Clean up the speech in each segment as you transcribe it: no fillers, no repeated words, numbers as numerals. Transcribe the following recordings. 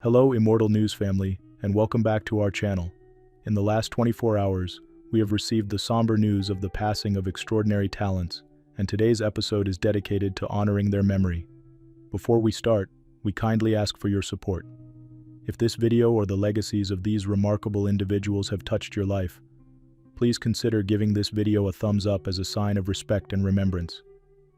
Hello, Immortal News family, and welcome back to our channel. In the last 24 hours, we have received the somber news of the passing of extraordinary talents, and today's episode is dedicated to honoring their memory. Before we start, we kindly ask for your support. If this video or the legacies of these remarkable individuals have touched your life, please consider giving this video a thumbs up as a sign of respect and remembrance.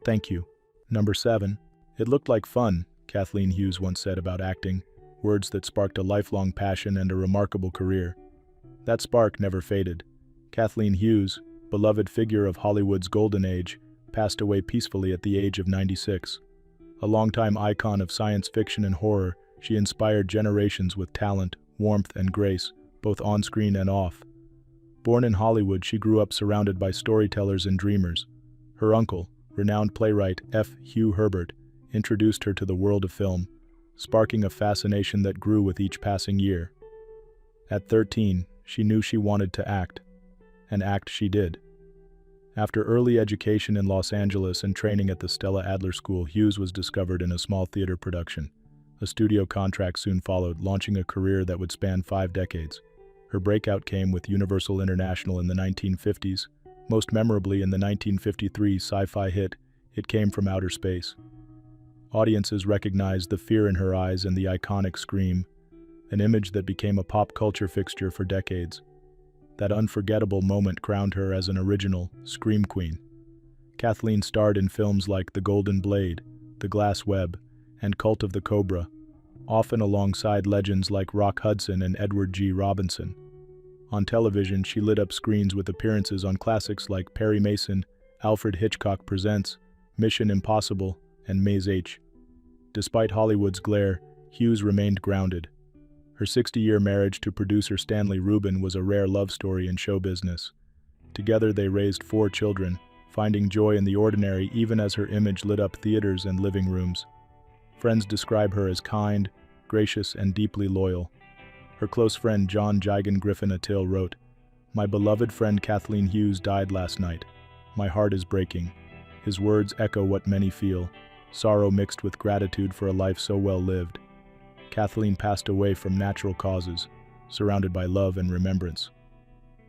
Thank you. Number 7. It looked like fun, Kathleen Hughes once said about acting, words that sparked a lifelong passion and a remarkable career. That spark never faded. Kathleen Hughes, beloved figure of Hollywood's golden age, passed away peacefully at the age of 96. A longtime icon of science fiction and horror, she inspired generations with talent, warmth, and grace, both on-screen and off. Born in Hollywood, she grew up surrounded by storytellers and dreamers. Her uncle, renowned playwright F. Hugh Herbert, introduced her to the world of film, sparking a fascination that grew with each passing year. At 13, she knew she wanted to act, and act she did. After early education in Los Angeles and training at the Stella Adler School, Hughes was discovered in a small theater production. A studio contract soon followed, launching a career that would span 5 decades. Her breakout came with Universal International in the 1950s, most memorably in the 1953 sci-fi hit, It Came from Outer Space. Audiences recognized the fear in her eyes and the iconic scream, an image that became a pop culture fixture for decades. That unforgettable moment crowned her as an original scream queen. Kathleen starred in films like The Golden Blade, The Glass Web, and Cult of the Cobra, often alongside legends like Rock Hudson and Edward G. Robinson. On television, she lit up screens with appearances on classics like Perry Mason, Alfred Hitchcock Presents, Mission Impossible, and Maze H. Despite Hollywood's glare, Hughes remained grounded. Her 60-year marriage to producer Stanley Rubin was a rare love story in show business. Together they raised 4 children, finding joy in the ordinary even as her image lit up theaters and living rooms. Friends describe her as kind, gracious, and deeply loyal. Her close friend John Jigan Griffin Attil wrote, "My beloved friend Kathleen Hughes died last night. My heart is breaking." His words echo what many feel, sorrow mixed with gratitude for a life so well lived. Kathleen passed away from natural causes, surrounded by love and remembrance.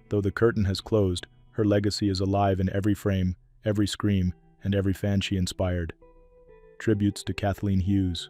Though the curtain has closed, her legacy is alive in every frame, every scream, and every fan she inspired. Tributes to Kathleen Hughes.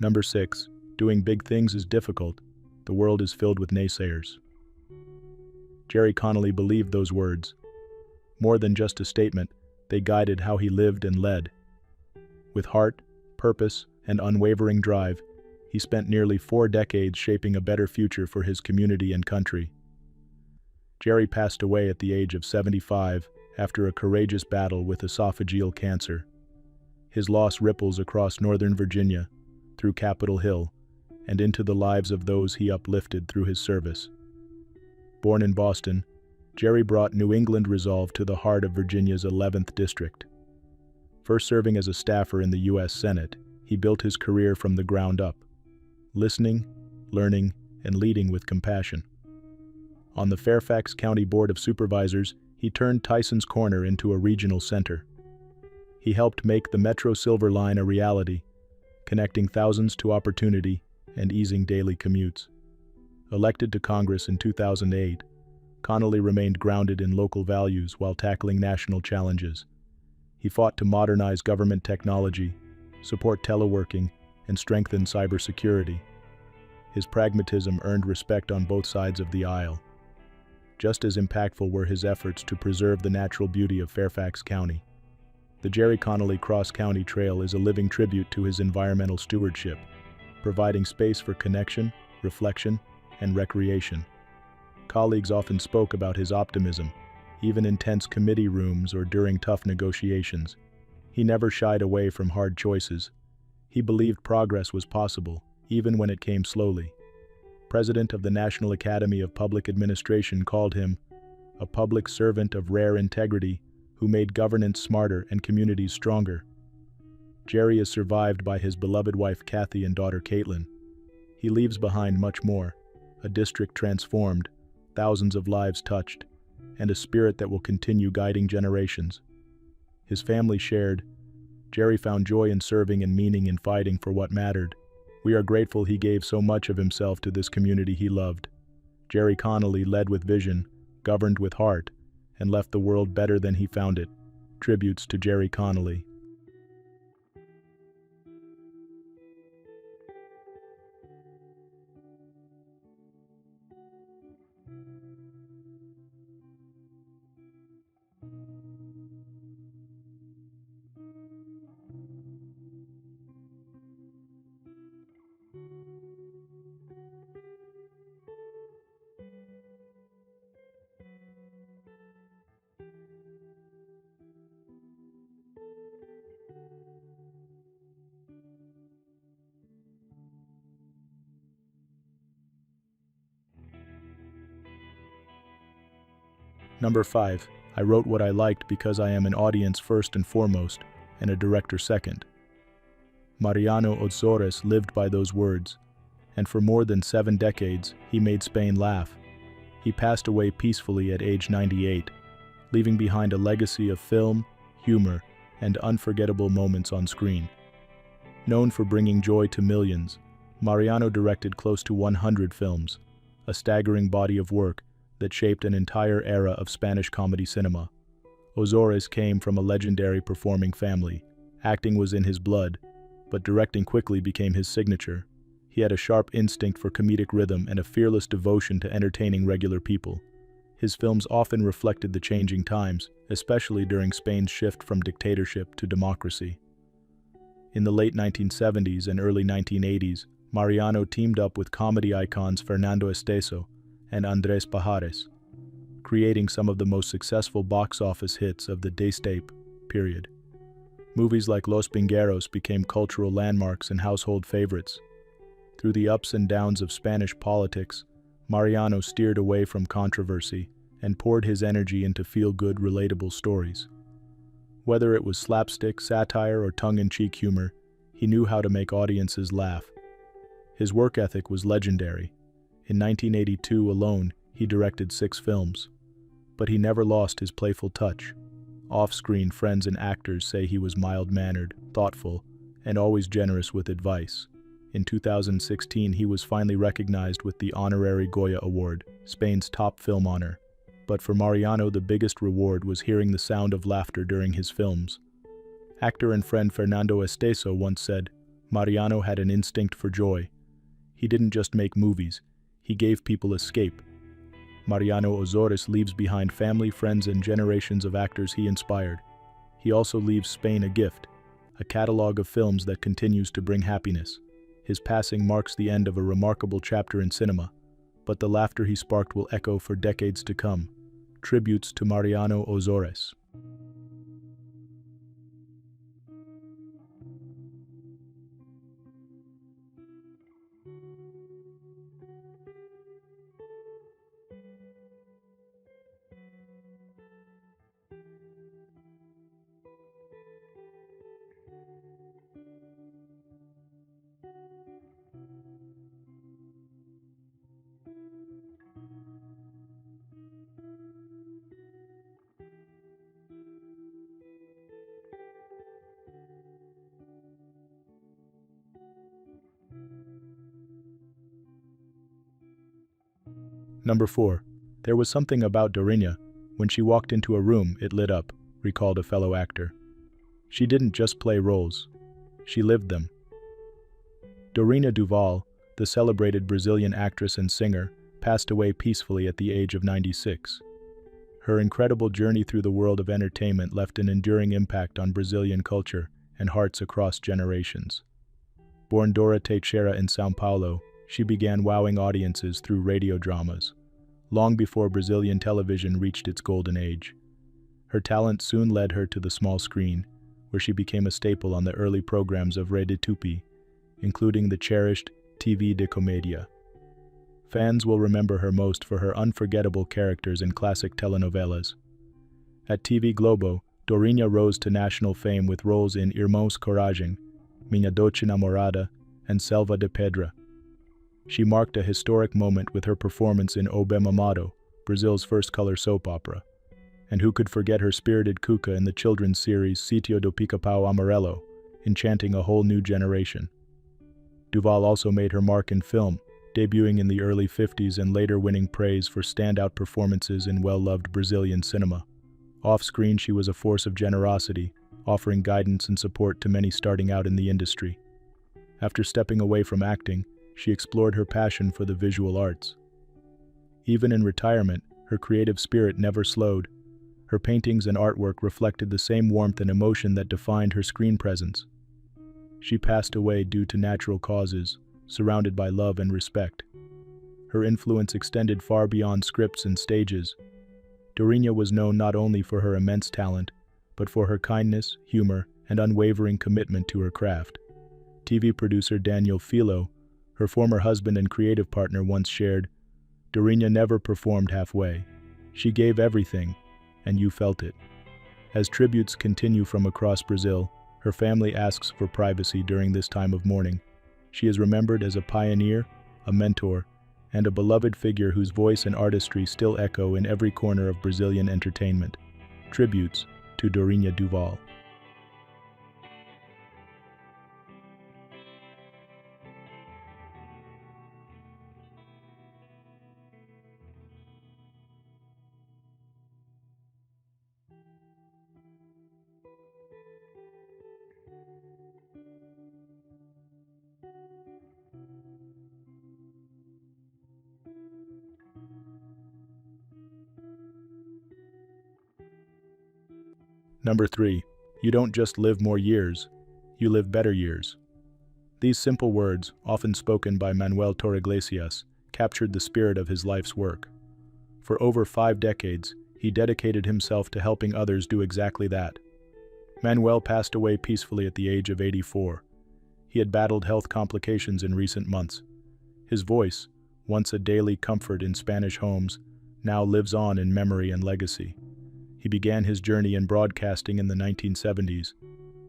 Number 6. Doing big things is difficult. The world is filled with naysayers. Gerry Connolly believed those words. More than just a statement, they guided how he lived and led. With heart, purpose, and unwavering drive, he spent nearly 4 decades shaping a better future for his community and country. Gerry passed away at the age of 75 after a courageous battle with esophageal cancer. His loss ripples across Northern Virginia, through Capitol Hill, and into the lives of those he uplifted through his service. Born in Boston, Gerry brought New England resolve to the heart of Virginia's 11th District. First serving as a staffer in the U.S. Senate, he built his career from the ground up, listening, learning, and leading with compassion. On the Fairfax County Board of Supervisors, he turned Tyson's Corner into a regional center. He helped make the Metro Silver Line a reality, connecting thousands to opportunity and easing daily commutes. Elected to Congress in 2008, Connolly remained grounded in local values while tackling national challenges. He fought to modernize government technology, support teleworking, and strengthen cybersecurity. His pragmatism earned respect on both sides of the aisle. Just as impactful were his efforts to preserve the natural beauty of Fairfax County. The Gerry Connolly Cross-County Trail is a living tribute to his environmental stewardship, providing space for connection, reflection, and recreation. Colleagues often spoke about his optimism. even in tense committee rooms or during tough negotiations. He never shied away from hard choices. He believed progress was possible, even when it came slowly. President of the National Academy of Public Administration called him a public servant of rare integrity who made governance smarter and communities stronger. Gerry is survived by his beloved wife Kathy and daughter Caitlin. He leaves behind much more, a district transformed, thousands of lives touched, and a spirit that will continue guiding generations. His family shared. Gerry found joy in serving and meaning in fighting for what mattered. We are grateful he gave so much of himself to this community he loved. Gerry Connolly led with vision, governed with heart, and left the world better than he found it. Tributes to Gerry Connolly. Number 5. I wrote what I liked because I am an audience first and foremost, and a director second. Mariano Ozores lived by those words, and for more than 7 decades, he made Spain laugh. He passed away peacefully at age 98, leaving behind a legacy of film, humor, and unforgettable moments on screen. Known for bringing joy to millions, Mariano directed close to 100 films, a staggering body of work that shaped an entire era of Spanish comedy cinema. Ozores came from a legendary performing family. Acting was in his blood, but directing quickly became his signature. He had a sharp instinct for comedic rhythm and a fearless devotion to entertaining regular people. His films often reflected the changing times, especially during Spain's shift from dictatorship to democracy. In the late 1970s and early 1980s, Mariano teamed up with comedy icons Fernando Esteso and Andrés Pajares, creating some of the most successful box office hits of the destape period. Movies like Los Pingueros became cultural landmarks and household favorites. Through the ups and downs of Spanish politics, Mariano steered away from controversy and poured his energy into feel-good, relatable stories. Whether it was slapstick, satire, or tongue-in-cheek humor, he knew how to make audiences laugh. His work ethic was legendary. In 1982 alone, he directed 6 films. But he never lost his playful touch. Off-screen, friends and actors say he was mild-mannered, thoughtful, and always generous with advice. In 2016, he was finally recognized with the honorary Goya Award, Spain's top film honor. But for Mariano, the biggest reward was hearing the sound of laughter during his films. Actor and friend Fernando Esteso once said, "Mariano had an instinct for joy. He didn't just make movies, he gave people escape." Mariano Ozores leaves behind family, friends, and generations of actors he inspired. He also leaves Spain a gift, a catalog of films that continues to bring happiness. His passing marks the end of a remarkable chapter in cinema, but the laughter he sparked will echo for decades to come. Tributes to Mariano Ozores. Number 4. There was something about Dorinha. When she walked into a room, it lit up, recalled a fellow actor. She didn't just play roles. She lived them. Dorinha Duval, the celebrated Brazilian actress and singer, passed away peacefully at the age of 96. Her incredible journey through the world of entertainment left an enduring impact on Brazilian culture and hearts across generations. Born Dora Teixeira in São Paulo, she began wowing audiences through radio dramas. long before Brazilian television reached its golden age. Her talent soon led her to the small screen, where she became a staple on the early programs of Rede Tupi, including the cherished TV de Comédia. Fans will remember her most for her unforgettable characters in classic telenovelas. At TV Globo, Dorinha rose to national fame with roles in Irmãos Coragem, Minha Doce Namorada, and Selva de Pedra. She marked a historic moment with her performance in O Bem Amado, Brazil's first color soap opera. And who could forget her spirited Cuca in the children's series Sítio do Pica-Pau Amarelo, enchanting a whole new generation. Duval also made her mark in film, debuting in the early 50s and later winning praise for standout performances in well-loved Brazilian cinema. Off-screen, she was a force of generosity, offering guidance and support to many starting out in the industry. After stepping away from acting, she explored her passion for the visual arts. Even in retirement, her creative spirit never slowed. Her paintings and artwork reflected the same warmth and emotion that defined her screen presence. She passed away due to natural causes, surrounded by love and respect. Her influence extended far beyond scripts and stages. Dorinha was known not only for her immense talent, but for her kindness, humor, and unwavering commitment to her craft. TV producer Daniel Filho, her former husband and creative partner, once shared, "Dorinha never performed halfway. She gave everything, and you felt it." As tributes continue from across Brazil, her family asks for privacy during this time of mourning. She is remembered as a pioneer, a mentor, and a beloved figure whose voice and artistry still echo in every corner of Brazilian entertainment. Tributes to Dorinha Duval. Number 3. You don't just live more years, you live better years. These simple words, often spoken by Manuel Torreiglesias, captured the spirit of his life's work. For over 5 decades, he dedicated himself to helping others do exactly that. Manuel passed away peacefully at the age of 84. He had battled health complications in recent months. His voice, once a daily comfort in Spanish homes, now lives on in memory and legacy. He began his journey in broadcasting in the 1970s,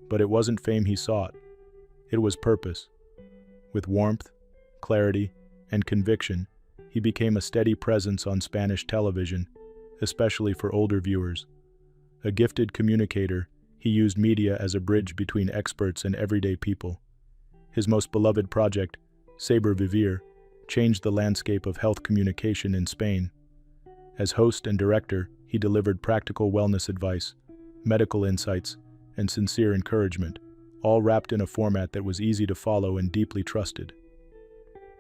but it wasn't fame he sought. It was purpose. With warmth, clarity, and conviction, he became a steady presence on Spanish television, especially for older viewers. A gifted communicator, he used media as a bridge between experts and everyday people. His most beloved project, Saber Vivir, changed the landscape of health communication in Spain. As host and director, he delivered practical wellness advice, medical insights, and sincere encouragement, all wrapped in a format that was easy to follow and deeply trusted.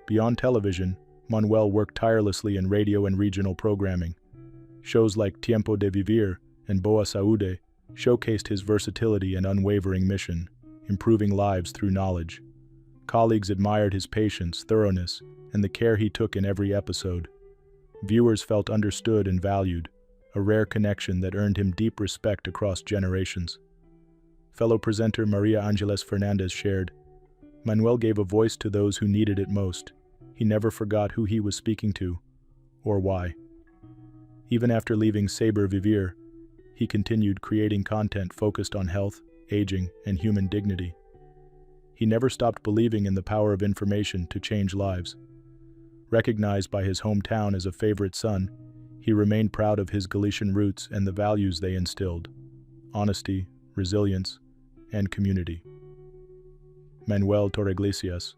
Beyond television, Manuel worked tirelessly in radio and regional programming. Shows like Tiempo de Vivir and Boa Saúde showcased his versatility and unwavering mission, improving lives through knowledge. Colleagues admired his patience, thoroughness, and the care he took in every episode. Viewers felt understood and valued, a rare connection that earned him deep respect across generations. Fellow presenter Maria Angeles Fernandez shared, "Manuel gave a voice to those who needed it most. He never forgot who he was speaking to, or why." Even after leaving Saber Vivir, he continued creating content focused on health, aging, and human dignity. He never stopped believing in the power of information to change lives. Recognized by his hometown as a favorite son, he remained proud of his Galician roots and the values they instilled: honesty, resilience, and community. Manuel Torreiglesias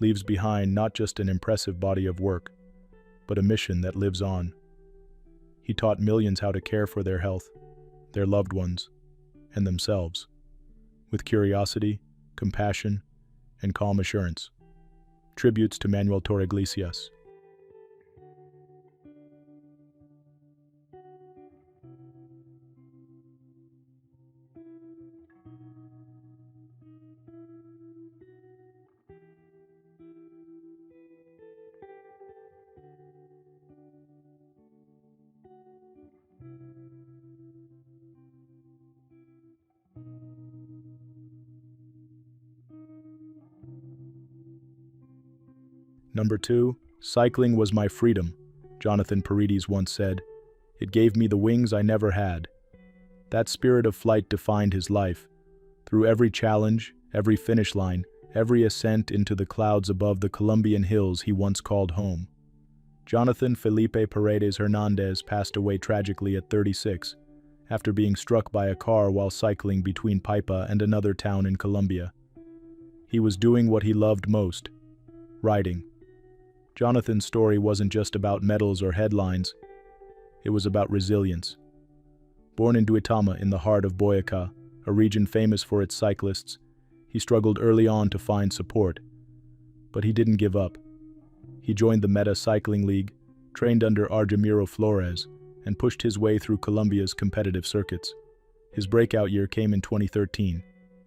leaves behind not just an impressive body of work, but a mission that lives on. He taught millions how to care for their health, their loved ones, and themselves, with curiosity, compassion, and calm assurance. Tributes to Manuel Torreiglesias. Number 2, cycling was my freedom, Jonathan Paredes once said. It gave me the wings I never had. That spirit of flight defined his life. Through every challenge, every finish line, every ascent into the clouds above the Colombian hills he once called home. Jonathan Felipe Paredes Hernandez passed away tragically at 36, after being struck by a car while cycling between Paipa and another town in Colombia. He was doing what he loved most, riding. Jonathan's story wasn't just about medals or headlines, it was about resilience. Born in Duitama in the heart of Boyacá, a region famous for its cyclists, he struggled early on to find support. But he didn't give up. He joined the Meta Cycling League, trained under Argemiro Flores, and pushed his way through Colombia's competitive circuits. His breakout year came in 2013.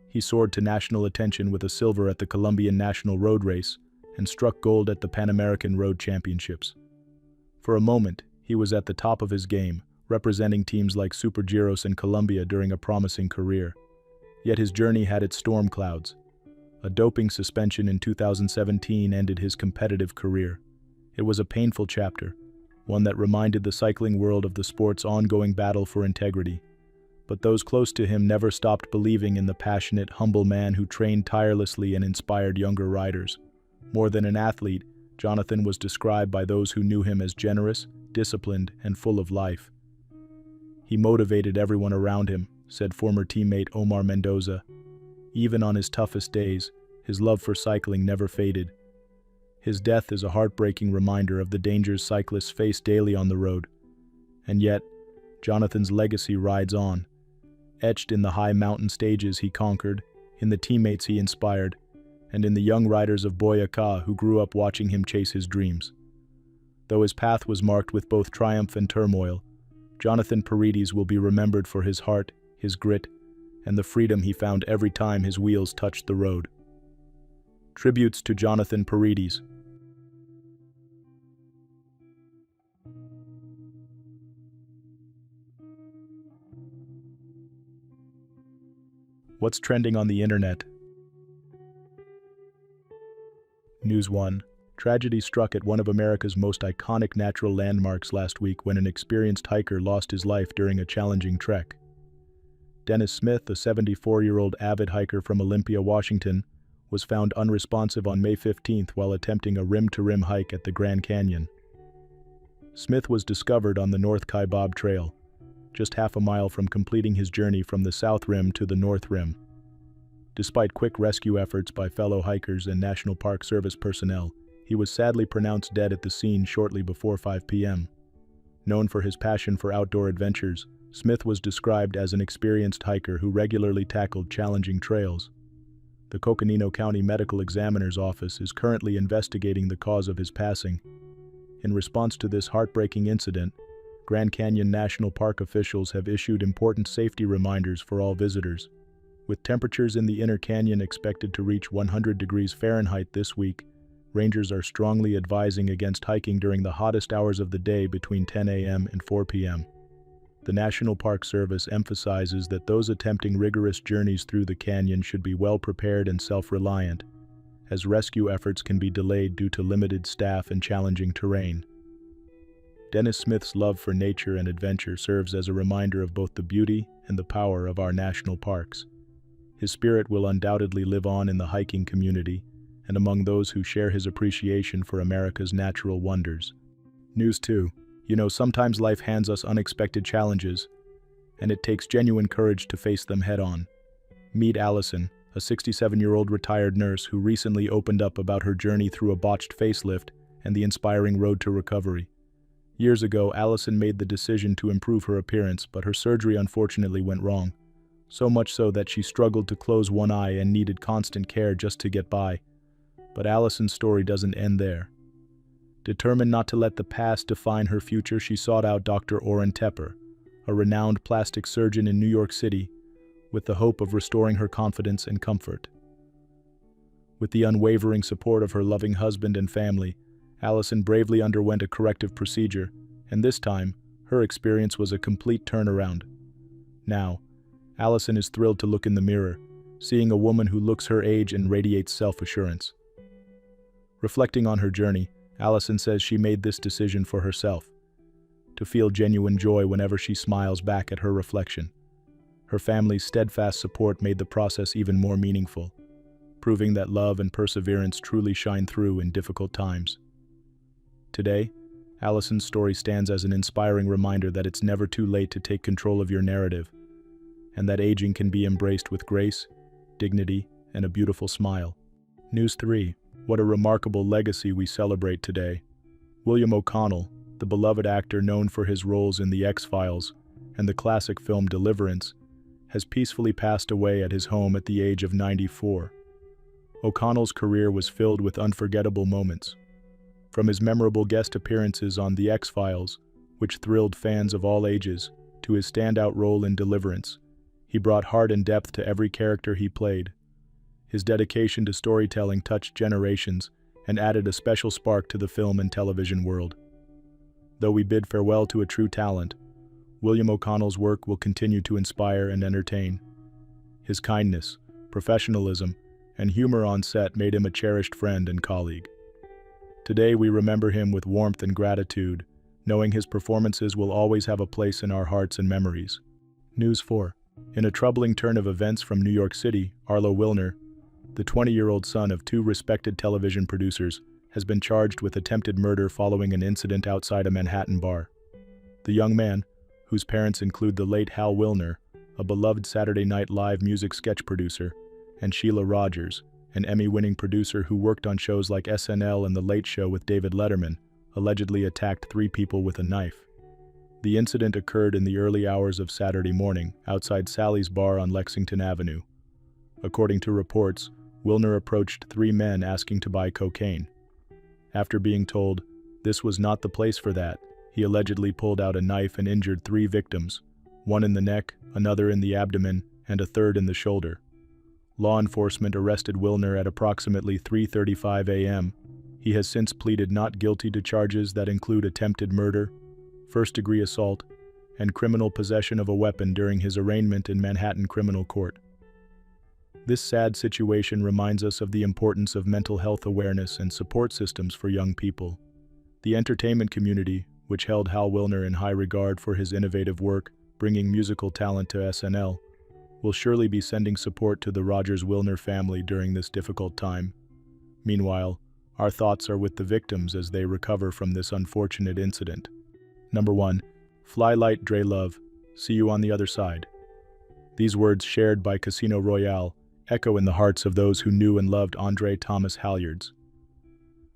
He soared to national attention with a silver at the Colombian National Road Race and struck gold at the Pan American Road Championships. For a moment, he was at the top of his game, representing teams like Supergiros in Colombia during a promising career. Yet his journey had its storm clouds. A doping suspension in 2017 ended his competitive career. It was a painful chapter, one that reminded the cycling world of the sport's ongoing battle for integrity. But those close to him never stopped believing in the passionate, humble man who trained tirelessly and inspired younger riders. More than an athlete, Jonathan was described by those who knew him as generous, disciplined, and full of life. He motivated everyone around him, said former teammate Omar Mendoza. Even on his toughest days, his love for cycling never faded. His death is a heartbreaking reminder of the dangers cyclists face daily on the road. And yet, Jonathan's legacy rides on. Etched in the high mountain stages he conquered, in the teammates he inspired, and in the young riders of Boyacá who grew up watching him chase his dreams. Though his path was marked with both triumph and turmoil, Jonathan Paredes will be remembered for his heart, his grit, and the freedom he found every time his wheels touched the road. Tributes to Jonathan Paredes. What's trending on the internet? News 1. Tragedy struck at one of America's most iconic natural landmarks last week when an experienced hiker lost his life during a challenging trek. Dennis Smith, a 74-year-old avid hiker from Olympia, Washington, was found unresponsive on May 15th while attempting a rim-to-rim hike at the Grand Canyon. Smith was discovered on the North Kaibab Trail, just half a mile from completing his journey from the South Rim to the North Rim. Despite quick rescue efforts by fellow hikers and National Park Service personnel, he was sadly pronounced dead at the scene shortly before 5 p.m. Known for his passion for outdoor adventures, Smith was described as an experienced hiker who regularly tackled challenging trails. The Coconino County Medical Examiner's Office is currently investigating the cause of his passing. In response to this heartbreaking incident, Grand Canyon National Park officials have issued important safety reminders for all visitors. With temperatures in the inner canyon expected to reach 100 degrees Fahrenheit this week, rangers are strongly advising against hiking during the hottest hours of the day between 10 a.m. and 4 p.m. The National Park Service emphasizes that those attempting rigorous journeys through the canyon should be well prepared and self-reliant, as rescue efforts can be delayed due to limited staff and challenging terrain. Dennis Smith's love for nature and adventure serves as a reminder of both the beauty and the power of our national parks. His spirit will undoubtedly live on in the hiking community and among those who share his appreciation for America's natural wonders. News 2. Sometimes life hands us unexpected challenges, and it takes genuine courage to face them head-on. Meet Allison, a 67-year-old retired nurse who recently opened up about her journey through a botched facelift and the inspiring road to recovery. Years ago, Allison made the decision to improve her appearance, but her surgery unfortunately went wrong. So much so that she struggled to close one eye and needed constant care just to get by. But Allison's story doesn't end there. Determined not to let the past define her future, she sought out Dr. Orrin Tepper, a renowned plastic surgeon in New York City, with the hope of restoring her confidence and comfort. With the unwavering support of her loving husband and family, Allison bravely underwent a corrective procedure, and this time, her experience was a complete turnaround. Now, Allison is thrilled to look in the mirror, seeing a woman who looks her age and radiates self-assurance. Reflecting on her journey, Allison says she made this decision for herself, to feel genuine joy whenever she smiles back at her reflection. Her family's steadfast support made the process even more meaningful, proving that love and perseverance truly shine through in difficult times. Today, Allison's story stands as an inspiring reminder that it's never too late to take control of your narrative, and that aging can be embraced with grace, dignity, and a beautiful smile. News 3. What a remarkable legacy we celebrate today. William O'Connell, the beloved actor known for his roles in The X-Files and the classic film Deliverance, has peacefully passed away at his home at the age of 94. O'Connell's career was filled with unforgettable moments. From his memorable guest appearances on The X-Files, which thrilled fans of all ages, to his standout role in Deliverance, he brought heart and depth to every character he played. His dedication to storytelling touched generations and added a special spark to the film and television world. Though we bid farewell to a true talent, William O'Connell's work will continue to inspire and entertain. His kindness, professionalism, and humor on set made him a cherished friend and colleague. Today we remember him with warmth and gratitude, knowing his performances will always have a place in our hearts and memories. News 4. In a troubling turn of events from New York City, Arlo Wilner, the 20-year-old son of two respected television producers, has been charged with attempted murder following an incident outside a Manhattan bar. The young man, whose parents include the late Hal Wilner, a beloved Saturday Night Live music sketch producer, and Sheila Rogers, an Emmy-winning producer who worked on shows like SNL and The Late Show with David Letterman, allegedly attacked 3 people with a knife. The incident occurred in the early hours of Saturday morning outside Sally's bar on Lexington Avenue. According to reports, Wilner approached 3 men asking to buy cocaine. After being told this was not the place for that, he allegedly pulled out a knife and injured 3 victims, one in the neck, another in the abdomen, and a third in the shoulder. Law enforcement arrested Wilner at approximately 3:35 a.m. He has since pleaded not guilty to charges that include attempted murder, first-degree assault, and criminal possession of a weapon during his arraignment in Manhattan Criminal Court. This sad situation reminds us of the importance of mental health awareness and support systems for young people. The entertainment community, which held Hal Wilner in high regard for his innovative work bringing musical talent to SNL, will surely be sending support to the Rogers-Wilner family during this difficult time. Meanwhile, our thoughts are with the victims as they recover from this unfortunate incident. Number 1. Fly light, Dre Love. See you on the other side. These words, shared by Casino Royale, echo in the hearts of those who knew and loved Andre Thomas Halyards.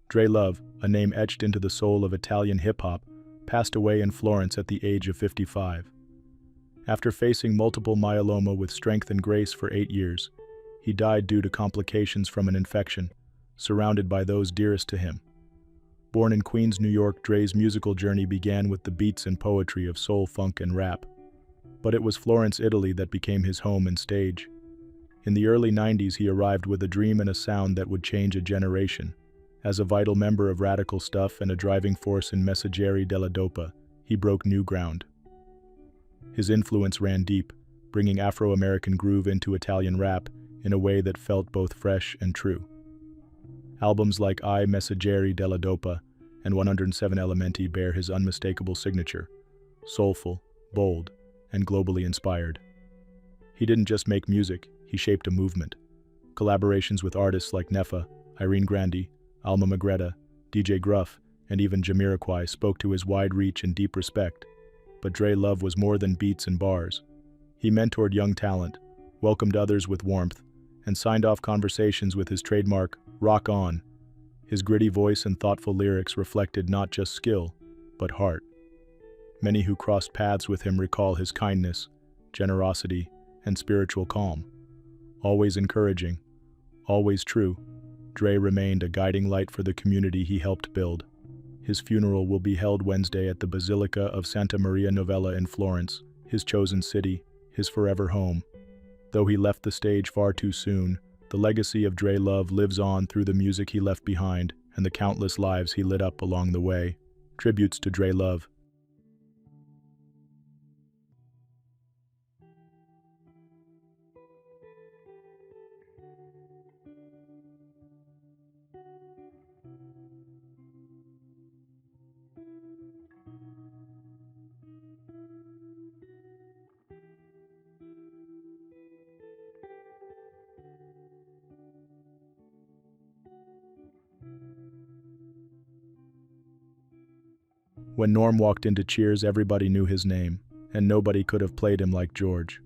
Dre Love, a name etched into the soul of Italian hip-hop, passed away in Florence at the age of 55. After facing multiple myeloma with strength and grace for 8 years, he died due to complications from an infection, surrounded by those dearest to him. Born in Queens, New York, Dre's musical journey began with the beats and poetry of soul, funk, and rap. But it was Florence, Italy that became his home and stage. In the early 90s, he arrived with a dream and a sound that would change a generation. As a vital member of Radical Stuff and a driving force in Messaggeri della Dopa, he broke new ground. His influence ran deep, bringing Afro-American groove into Italian rap in a way that felt both fresh and true. Albums like I Messaggeri della Dopa and 107 Elementi bear his unmistakable signature, soulful, bold, and globally inspired. He didn't just make music, he shaped a movement. Collaborations with artists like Nefa, Irene Grandi, Alma Magretta, DJ Gruff, and even Jamiroquai spoke to his wide reach and deep respect. But Dre Love was more than beats and bars. He mentored young talent, welcomed others with warmth, and signed off conversations with his trademark, Rock On. His gritty voice and thoughtful lyrics reflected not just skill, but heart. Many who crossed paths with him recall his kindness, generosity, and spiritual calm. Always encouraging, always true, Dre remained a guiding light for the community he helped build. His funeral will be held Wednesday at the Basilica of Santa Maria Novella in Florence, his chosen city, his forever home. Though he left the stage far too soon, the legacy of Dre Love lives on through the music he left behind and the countless lives he lit up along the way. Tributes to Dre Love. When Norm walked into Cheers, everybody knew his name, and nobody could have played him like George.